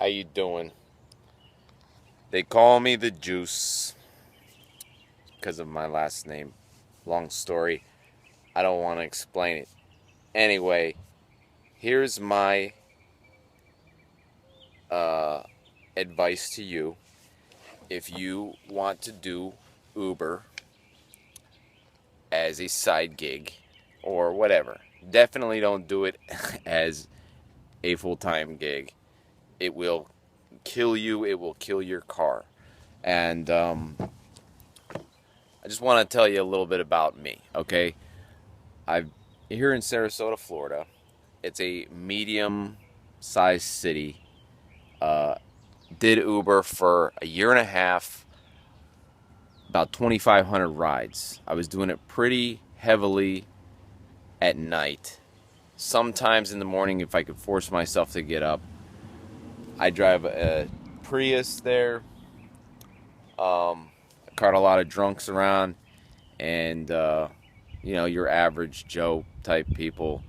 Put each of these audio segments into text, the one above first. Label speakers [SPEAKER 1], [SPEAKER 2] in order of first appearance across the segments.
[SPEAKER 1] you doing? They call me the Juice because of my last name. Long story. I don't want to explain it. Anyway, here's my uh, advice to you. If you want to do Uber as a side gig or whatever, definitely don't do it as a full-time gig. It will kill you. It will kill your car. And I just want to tell you a little bit about me, okay? I'm here in Sarasota, Florida. It's a medium-sized city. Uh, did Uber for a year and a half, about 2,500 rides. I was doing it pretty heavily at night. Sometimes in the morning, if I could force myself to get up. I drive a Prius there. I caught a lot of drunks around, and your average Joe type people.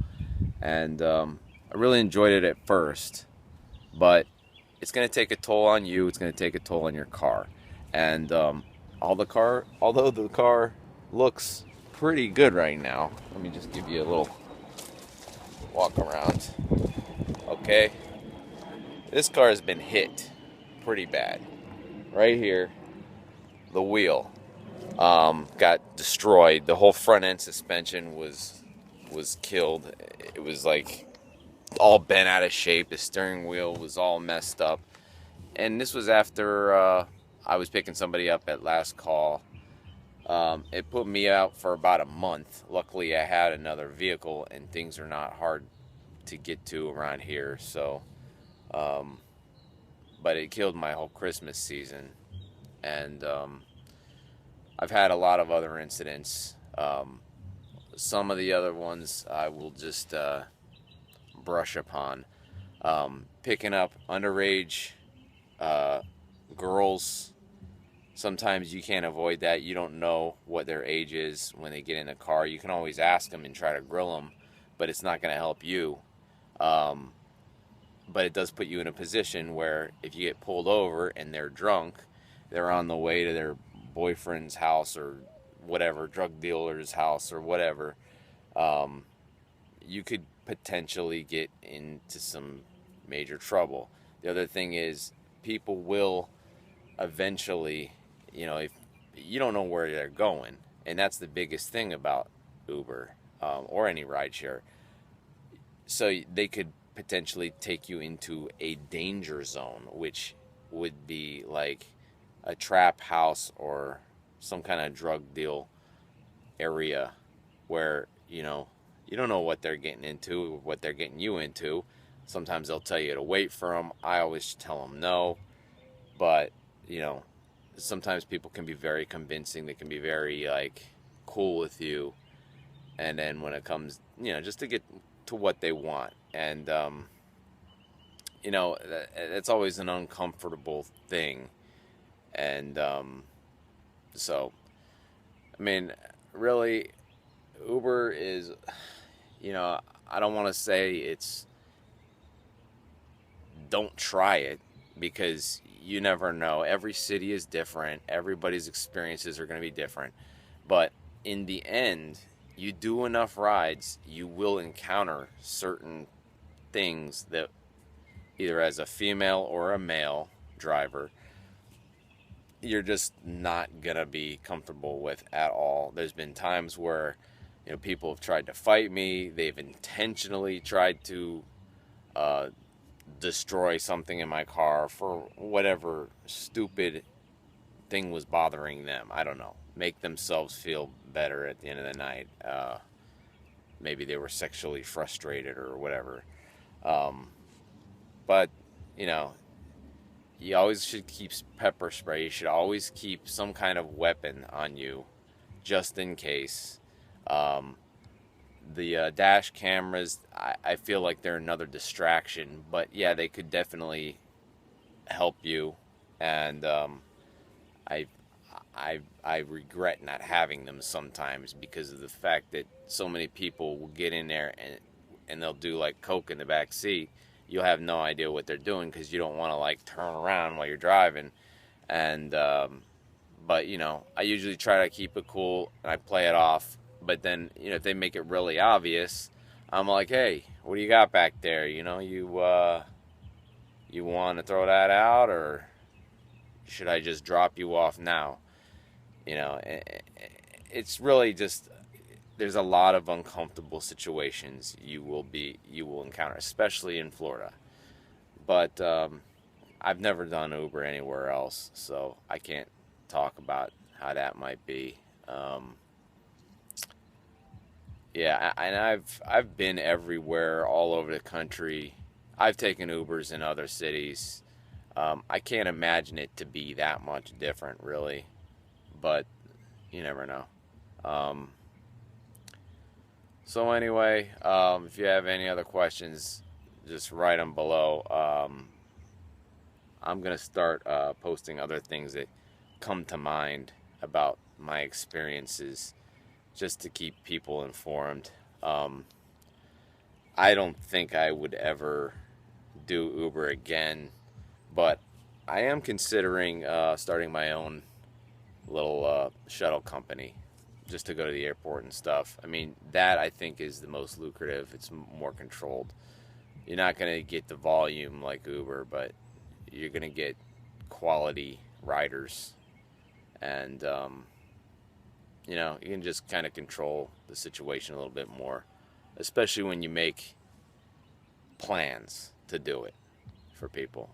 [SPEAKER 1] And I really enjoyed it at first, but it's going to take a toll on you. It's going to take a toll on your car. And although the car looks pretty good right now, let me just give you a little walk around. Okay, this car has been hit pretty bad. Right here, the wheel got destroyed. The whole front end suspension was killed. It was like all bent out of shape. The steering wheel was all messed up. And this was after I was picking somebody up at last call. It put me out for about a month. Luckily, I had another vehicle, and things are not hard to get to around here. So, but it killed my whole Christmas season. And I've had a lot of other incidents. Some of the other ones I will just brush upon. Picking up underage girls. Sometimes you can't avoid that. You don't know what their age is when they get in a car. You can always ask them and try to grill them, but it's not going to help you. But it does put you in a position where if you get pulled over and they're drunk, they're on the way to their boyfriend's house or whatever, drug dealer's house or whatever, you could potentially get into some major trouble. The other thing is people will eventually, if you don't know where they're going, and that's the biggest thing about Uber or any rideshare. So they could potentially take you into a danger zone, which would be like a trap house or some kind of drug deal area where you don't know what they're getting into, what they're getting you into. Sometimes they'll tell you to wait for them. I always tell them no, but sometimes people can be very convincing. They can be very cool with you, and then when it comes just to get to what they want, and that's always an uncomfortable thing. And so I mean, really, Uber is, I don't want to say don't try it, because you never know. Every city is different. Everybody's experiences are going to be different. But in the end, you do enough rides, you will encounter certain things that either as a female or a male driver, you're just not gonna be comfortable with at all. There's been times where people have tried to fight me. They've intentionally tried to destroy something in my car for whatever stupid thing was bothering them. I don't know. Make themselves feel better at the end of the night. Maybe they were sexually frustrated or whatever. But you always should keep pepper spray. You should always keep some kind of weapon on you, just in case. The dash cameras, I feel like they're another distraction, but yeah, they could definitely help you. And I regret not having them sometimes because of the fact that so many people will get in there and they'll do like coke in the back seat, you'll have no idea what they're doing because you don't want to like turn around while you're driving. And but you know, I usually try to keep it cool and I play it off. But then, you know, if they make it really obvious, I'm like, hey, what do you got back there? You know, you want to throw that out, or should I just drop you off now? You know, it's really just, there's a lot of uncomfortable situations you will encounter, especially in Florida. But I've never done Uber anywhere else, so I can't talk about how that might be. Yeah, and I've been everywhere, all over the country. I've taken Ubers in other cities. I can't imagine it to be that much different, really, but you never know. Um, so anyway, if you have any other questions, just write them below. I'm gonna start posting other things that come to mind about my experiences, just to keep people informed. Um, I don't think I would ever do Uber again, but I am considering starting my own little shuttle company just to go to the airport and stuff. I mean, that I think is the most lucrative. It's more controlled. You're not going to get the volume like Uber, but you're going to get quality riders. And, you know, you can just kind of control the situation a little bit more, especially when you make plans to do it for people.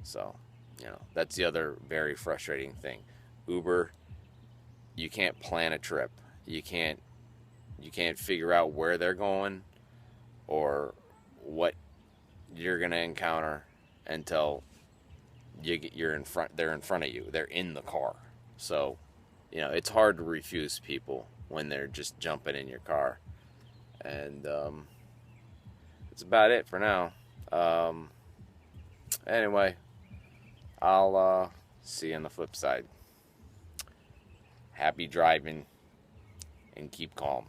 [SPEAKER 1] So, you know, that's the other very frustrating thing. Uber, you can't plan a trip. You can't figure out where they're going or what you're going to encounter until you're in front, they're in front of you. They're in the car. So, you know, it's hard to refuse people when they're just jumping in your car. And that's about it for now. Anyway, I'll see you on the flip side. Happy driving and keep calm.